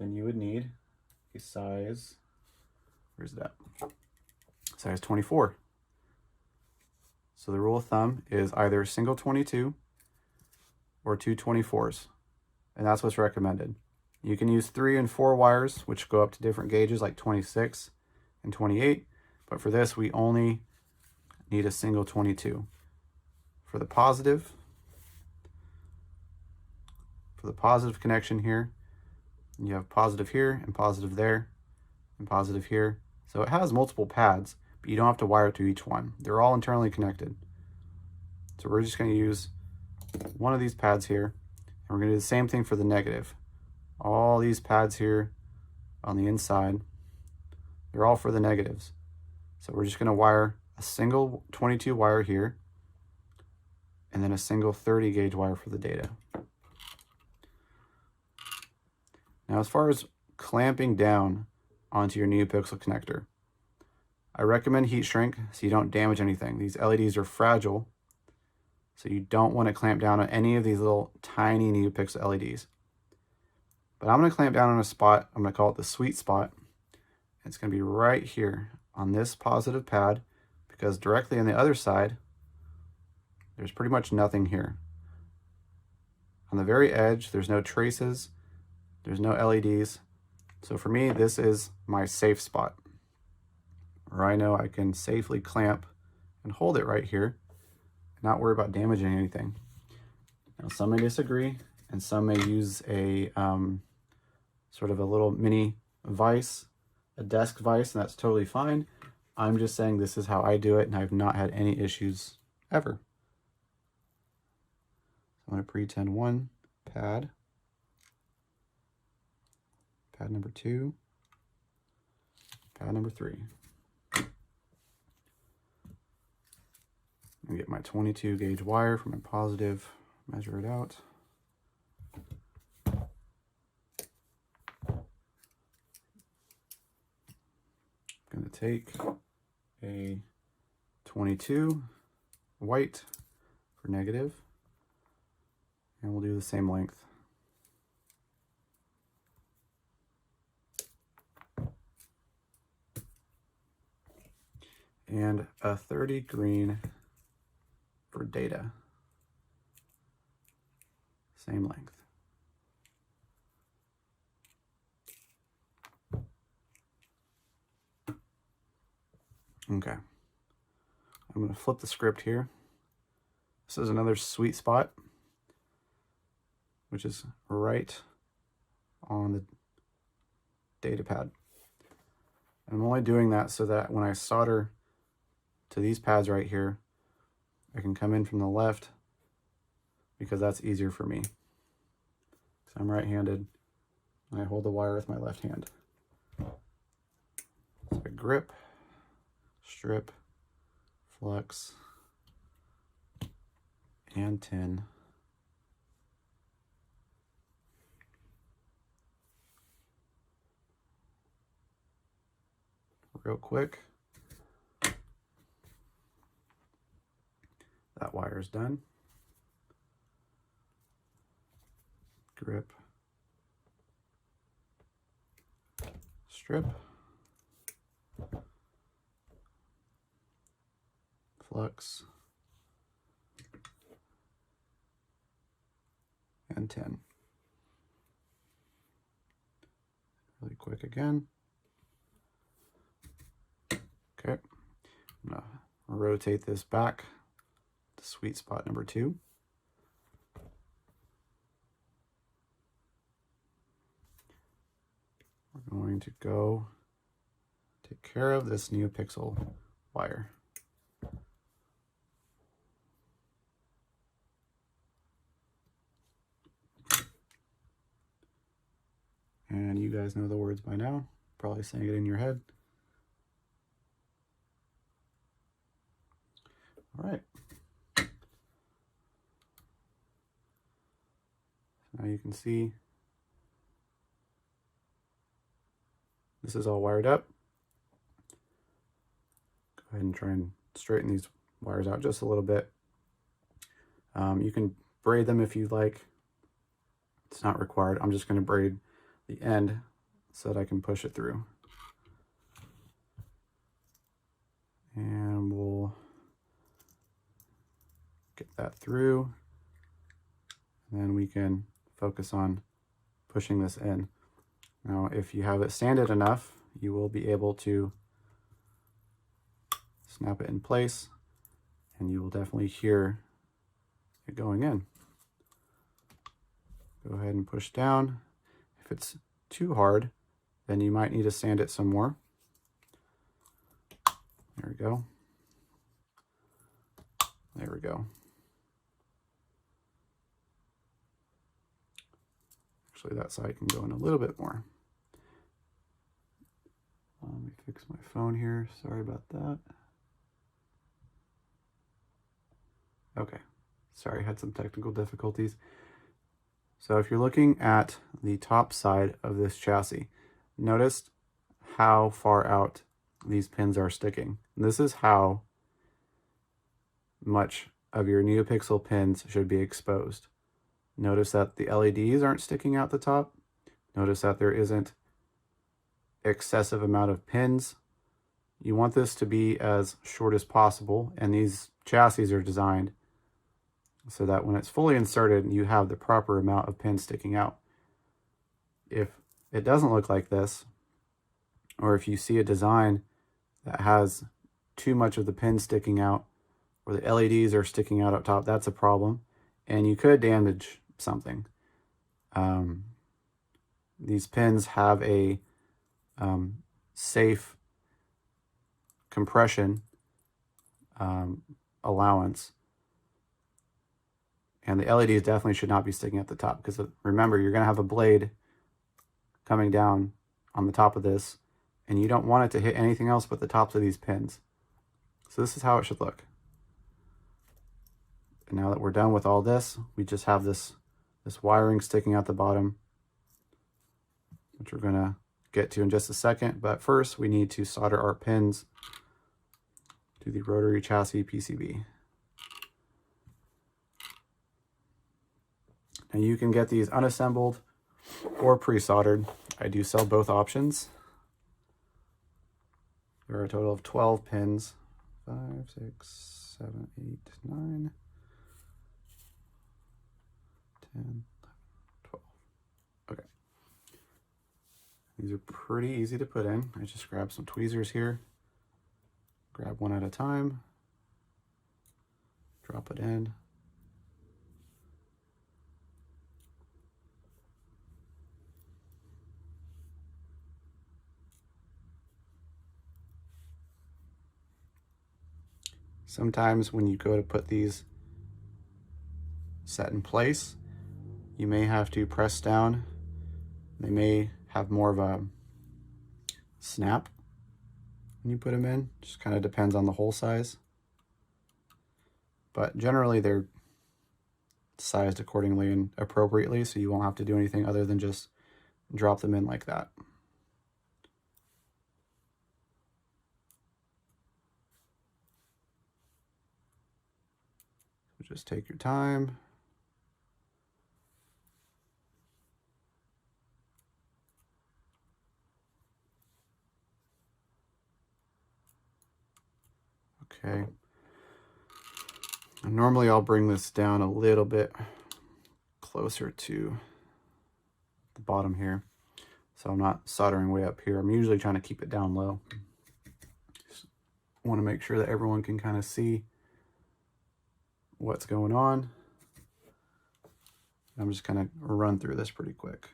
then you would need a size, where's that? Size 24. So the rule of thumb is either single 22 or two 24s, and that's what's recommended. You can use 3 and 4 wires, which go up to different gauges like 26 and 28, but for this we only need a single 22. For the positive connection here, you have positive here and positive there and positive here. So it has multiple pads, but you don't have to wire to each one. They're all internally connected. So we're just going to use one of these pads here, and we're going to do the same thing for the negative. All these pads here on the inside, they're all for the negatives. So we're just going to wire a single 22 wire here, and then a single 30 gauge wire for the data. Now, as far as clamping down onto your NeoPixel connector, I recommend heat shrink so you don't damage anything. These LEDs are fragile, so you don't want to clamp down on any of these little tiny NeoPixel LEDs. But I'm going to clamp down on a spot. I'm going to call it the sweet spot. It's going to be right here on this positive pad, because directly on the other side, there's pretty much nothing here. On the very edge, there's no traces, there's no LEDs. So for me, this is my safe spot, where I know I can safely clamp and hold it right here, and not worry about damaging anything. Now, some may disagree, and some may use a sort of a little mini vise, a desk vise, and that's totally fine. I'm just saying this is how I do it, and I've not had any issues ever. So I'm going to pretend one pad, pad number 2, pad number 3. I'm going to get my 22 gauge wire from my positive, measure it out. I'm going to take a 22 white for negative, and we'll do the same length. And a 30 green for data, same length. Okay, I'm going to flip the script here. This is another sweet spot, which is right on the data pad. And I'm only doing that so that when I solder to these pads right here, I can come in from the left, because that's easier for me. So I'm right-handed, and I hold the wire with my left hand. So I grip, strip, flex, and tin. Real quick. That wire is done. Grip, strip, flux, and tin. Really quick again. Okay, I'm gonna rotate this back to sweet spot number 2. We're going to go take care of this NeoPixel wire. And you guys know the words by now, probably saying it in your head. All right. Now you can see this is all wired up. Go ahead and try and straighten these wires out just a little bit. You can braid them if you like. It's not required. I'm just going to braid the end so that I can push it through. And we'll get that through. And then we can focus on pushing this in. Now, if you have it sanded enough, you will be able to snap it in place, and you will definitely hear it going in. Go ahead and push down. If it's too hard, then you might need to sand it some more. There we go. There we go. Actually, that side can go in a little bit more. Let me fix my phone here. Sorry about that. Okay. Sorry, had some technical difficulties. So if you're looking at the top side of this chassis, notice how far out these pins are sticking. And this is how much of your NeoPixel pins should be exposed. Notice that the LEDs aren't sticking out the top. Notice that there isn't excessive amount of pins. You want this to be as short as possible, and these chassis are designed so that when it's fully inserted, you have the proper amount of pins sticking out. If it doesn't look like this, or if you see a design that has too much of the pins sticking out, or the LEDs are sticking out up top, that's a problem, and you could damage something. These pins have a safe compression allowance, and the LEDs definitely should not be sticking at the top, because remember, you're going to have a blade coming down on the top of this, and you don't want it to hit anything else but the tops of these pins. So this is how it should look. And now that we're done with all this, we just have this wiring sticking out the bottom, which we're going to get to in just a second. But first, we need to solder our pins to the Rotary Chassis PCB. Now you can get these unassembled or pre-soldered. I do sell both options. There are a total of 12 pins. 5, 6, 7, 8, 9, 10, 11, 12. Okay. These are pretty easy to put in. I just grab some tweezers here. Grab one at a time. Drop it in. Sometimes when you go to put these set in place, you may have to press down. They may have more of a snap when you put them in. Just kind of depends on the hole size. But generally they're sized accordingly and appropriately, so you won't have to do anything other than just drop them in like that. Just take your time. Okay. And normally I'll bring this down a little bit closer to the bottom here, so I'm not soldering way up here. I'm usually trying to keep it down low. Just want to make sure that everyone can kind of see what's going on. I'm just going to run through this pretty quick.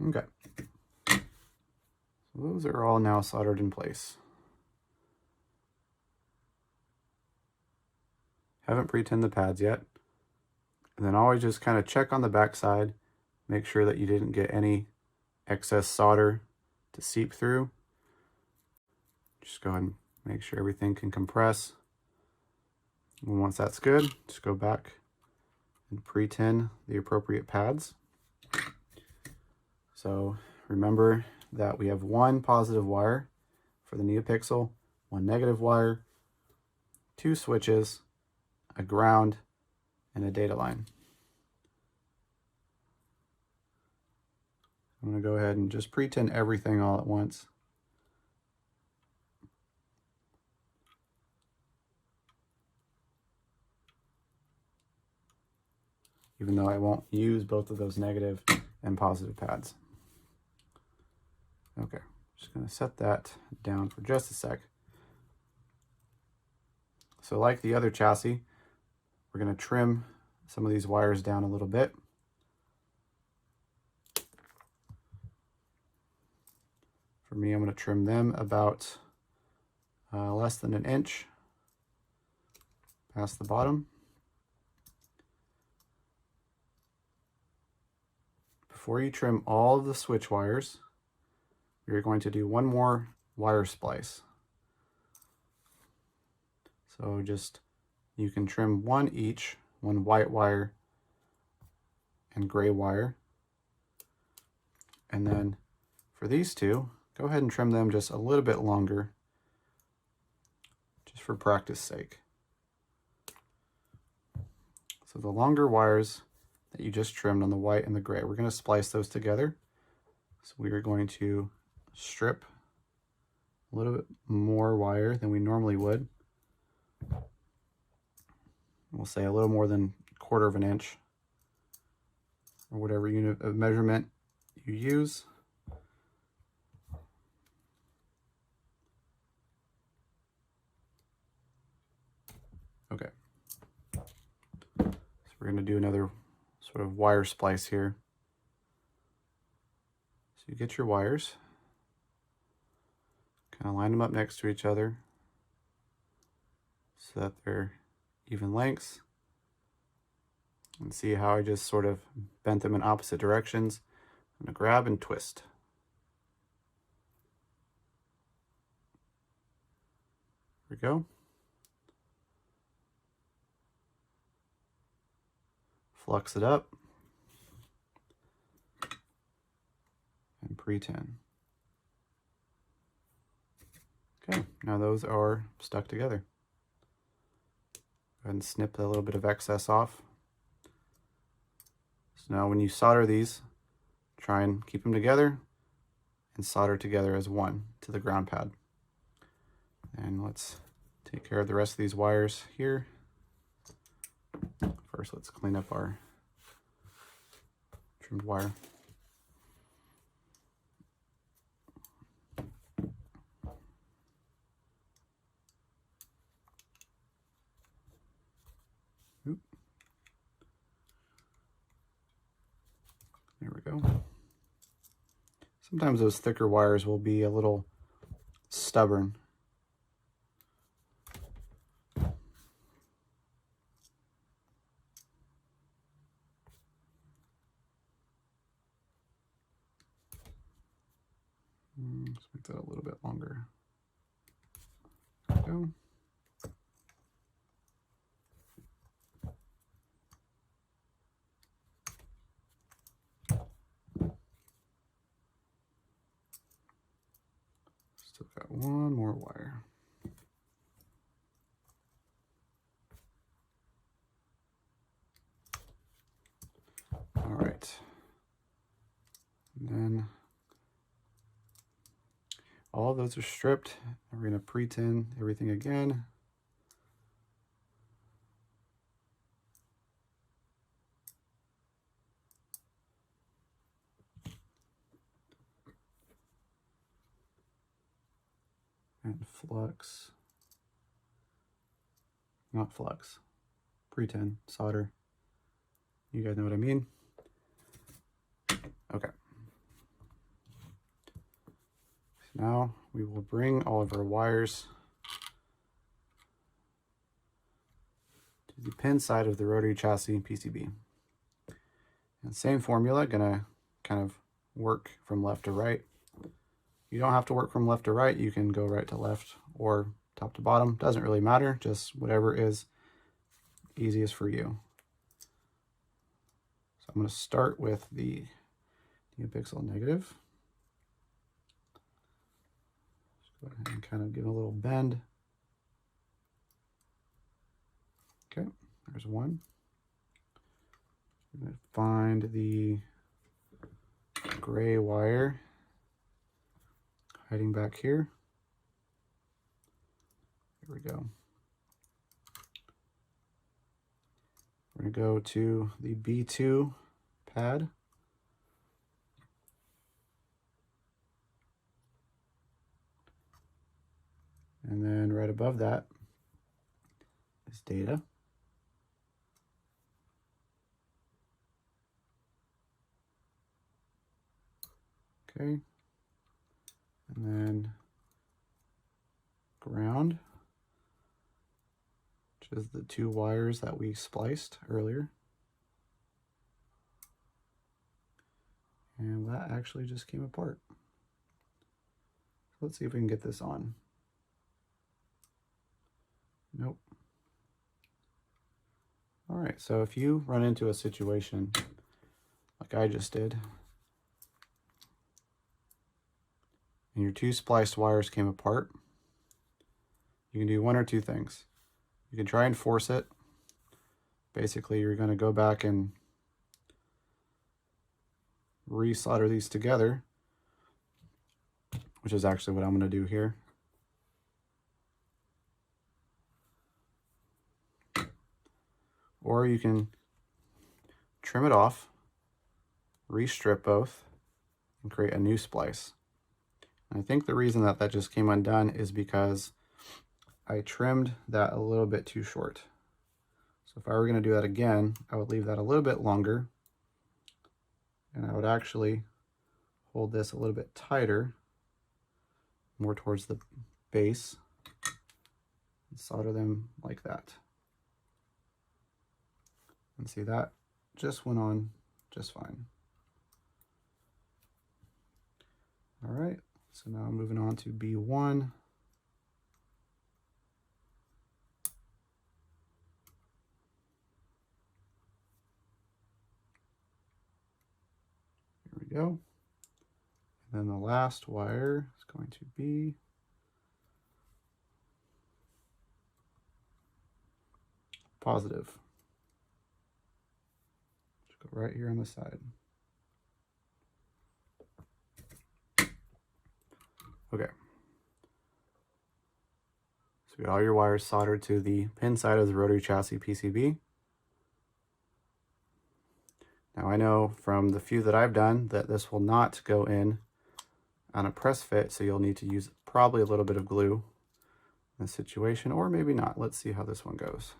Okay, so those are all now soldered in place. Haven't pre-tinned the pads yet. And then always just kind of check on the back side, make sure that you didn't get any excess solder to seep through. Just go ahead and make sure everything can compress. And once that's good, just go back and pre-tin the appropriate pads. So remember that we have one positive wire for the NeoPixel, one negative wire, two switches, a ground, and a data line. I'm going to go ahead and just pre-tin everything all at once. Even though I won't use both of those negative and positive pads. Okay, just going to set that down for just a sec. So like the other chassis, we're going to trim some of these wires down a little bit. For me, I'm going to trim them about less than an inch past the bottom. Before you trim all of the switch wires, you're going to do one more wire splice. So just, you can trim one each, one white wire and gray wire. And then for these two, go ahead and trim them just a little bit longer, just for practice sake. So the longer wires that you just trimmed on the white and the gray, we're going to splice those together. So we are going to strip a little bit more wire than we normally would. We'll say a little more than 1/4 of an inch, or whatever unit of measurement you use. Okay. So we're going to do another sort of wire splice here. So you get your wires, kind of line them up next to each other so that they're even lengths. And see how I just sort of bent them in opposite directions. I'm going to grab and twist. There we go. Flux it up and pre-tin. Okay, now those are stuck together. Go ahead and snip a little bit of excess off. So now when you solder these, try and keep them together and solder together as one to the ground pad. And let's take care of the rest of these wires here. First, let's clean up our trimmed wire. Oop. There we go. Sometimes those thicker wires will be a little stubborn. Let's make that a little bit longer. There we go. Still got one more wire. All right. And then all of those are stripped. We're going to pre-tin everything again. And flux. Not flux. Pre-tin, solder. You guys know what I mean? Okay. Now we will bring all of our wires to the pin side of the Rotary Chassis PCB. And same formula, gonna kind of work from left to right. You don't have to work from left to right. You can go right to left or top to bottom. Doesn't really matter, just whatever is easiest for you. So I'm going to start with the NPXL negative. Just go ahead and kind of give it a little bend. Okay, there's one. I'm going to find the gray wire hiding back here. Here we go. We're going to go to the B2 pad. And then right above that is data. Okay. And then ground, which is the two wires that we spliced earlier. And that actually just came apart. Let's see if we can get this on. Nope. All right, so if you run into a situation like I just did, and your two spliced wires came apart, you can do one or two things. You can try and force it. Basically, you're going to go back and re-solder these together, which is actually what I'm going to do here. Or you can trim it off, re-strip both, and create a new splice. And I think the reason that that just came undone is because I trimmed that a little bit too short. So if I were going to do that again, I would leave that a little bit longer, and I would actually hold this a little bit tighter, more towards the base, and solder them like that. And see, that just went on just fine. All right, so now I'm moving on to B1. Here we go. And then the last wire is going to be positive. Just go right here on the side. Okay. So you got all your wires soldered to the pin side of the Rotary Chassis PCB. Now I know from the few that I've done that this will not go in on a press fit, so you'll need to use probably a little bit of glue in this situation, or maybe not. Let's see how this one goes.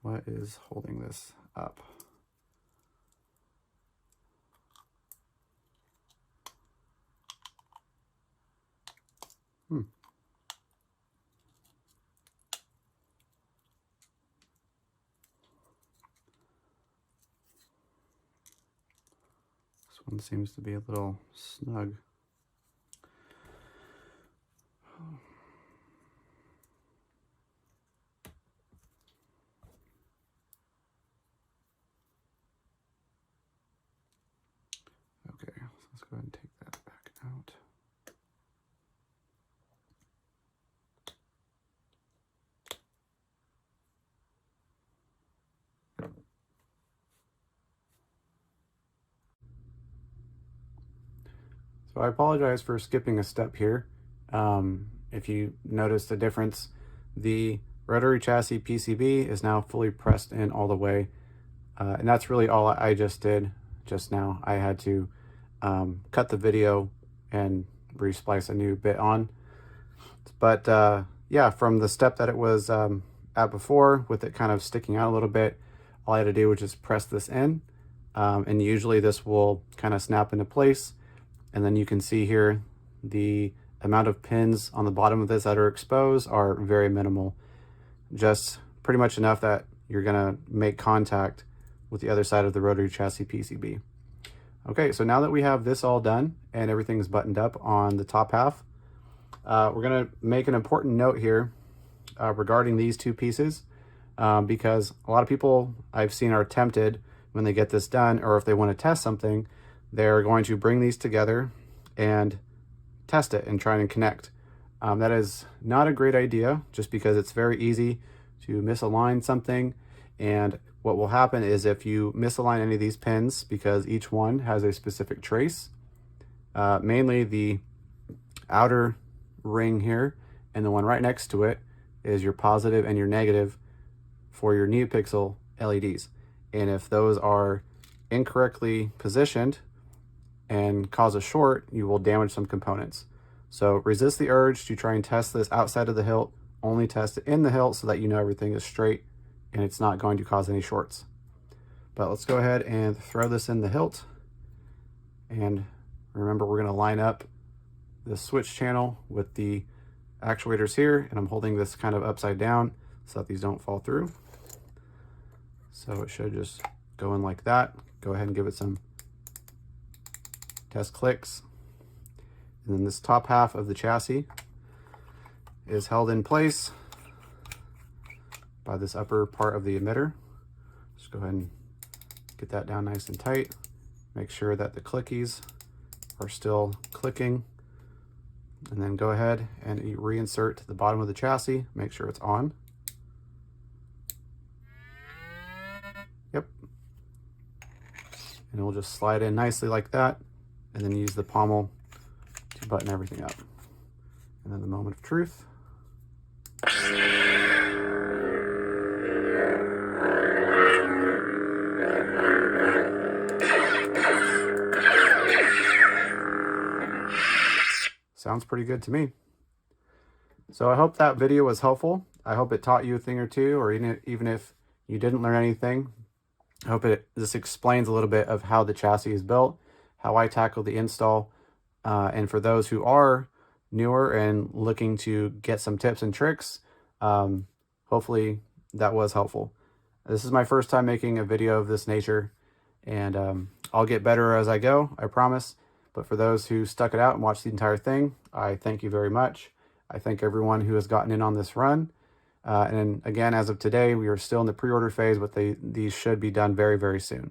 What is holding this up? This one seems to be a little snug. Okay, so let's go ahead and take that back out. So I apologize for skipping a step here. If you noticed the difference, the Rotary Chassis PCB is now fully pressed in all the way. And that's really all I just did just now. I had to cut the video and re-splice a new bit on. But yeah, from the step that it was at before, with it kind of sticking out a little bit, all I had to do was just press this in. And usually this will kind of snap into place. And then you can see here the amount of pins on the bottom of this that are exposed are very minimal. Just pretty much enough that you're gonna make contact with the other side of the Rotary Chassis PCB. Okay, so now that we have this all done and everything's buttoned up on the top half, we're gonna make an important note here regarding these two pieces, because a lot of people I've seen are tempted when they get this done, or if they want to test something, they're going to bring these together and test it and try and connect. That is not a great idea, just because it's very easy to misalign something. And what will happen is if you misalign any of these pins, because each one has a specific trace, mainly the outer ring here and the one right next to it is your positive and your negative for your NeoPixel LEDs. And if those are incorrectly positioned and cause a short, you will damage some components. So resist the urge to try and test this outside of the hilt. Only test it in the hilt so that you know everything is straight and it's not going to cause any shorts. But let's go ahead and throw this in the hilt. And remember, we're going to line up the switch channel with the actuators here, and I'm holding this kind of upside down so that these don't fall through. So it should just go in like that. Go ahead and give it some test clicks. And then this top half of the chassis is held in place by this upper part of the emitter. Just go ahead and get that down nice and tight. Make sure that the clickies are still clicking. And then go ahead and reinsert to the bottom of the chassis. Make sure it's on. Yep. And we'll just slide in nicely like that, and then use the pommel to button everything up. And then the moment of truth. Sounds pretty good to me. So I hope that video was helpful. I hope it taught you a thing or two, or even if you didn't learn anything, I hope this explains a little bit of how the chassis is built, how I tackle the install. And for those who are newer and looking to get some tips and tricks, hopefully that was helpful. This is my first time making a video of this nature, and I'll get better as I go, I promise. But for those who stuck it out and watched the entire thing, I thank you very much. I thank everyone who has gotten in on this run. And again, as of today, we are still in the pre-order phase, but these should be done very, very soon.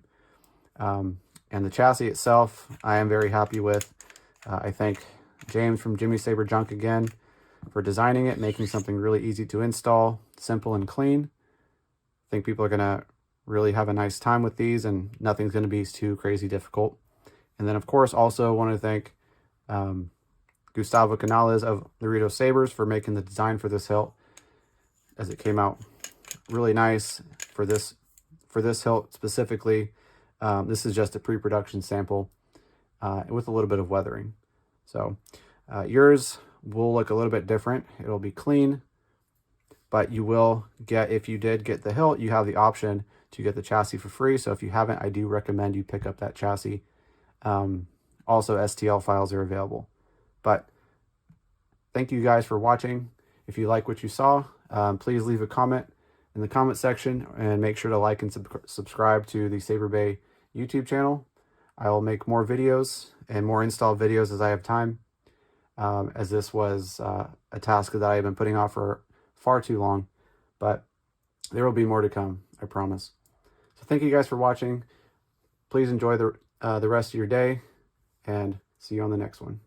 And the chassis itself, I am very happy with. I thank James from Jimmy Saber Junk again for designing it, making something really easy to install, simple and clean. I think people are going to really have a nice time with these, and nothing's going to be too crazy difficult. And then, of course, also want to thank Gustavo Canales of Rotary Sabers for making the design for this hilt, as it came out really nice for this hilt specifically. This is just a pre-production sample with a little bit of weathering. So yours will look a little bit different. It'll be clean, but you will get, if you did get the hilt, you have the option to get the chassis for free. So if you haven't, I do recommend you pick up that chassis. Also, STL files are available. But thank you guys for watching. If you like what you saw, please leave a comment in the comment section, and make sure to like and subscribe to the Saber Bay YouTube channel. I will make more videos and more install videos as I have time, as this was a task that I have been putting off for far too long, but there will be more to come, I promise. So thank you guys for watching. Please enjoy the rest of your day, and see you on the next one.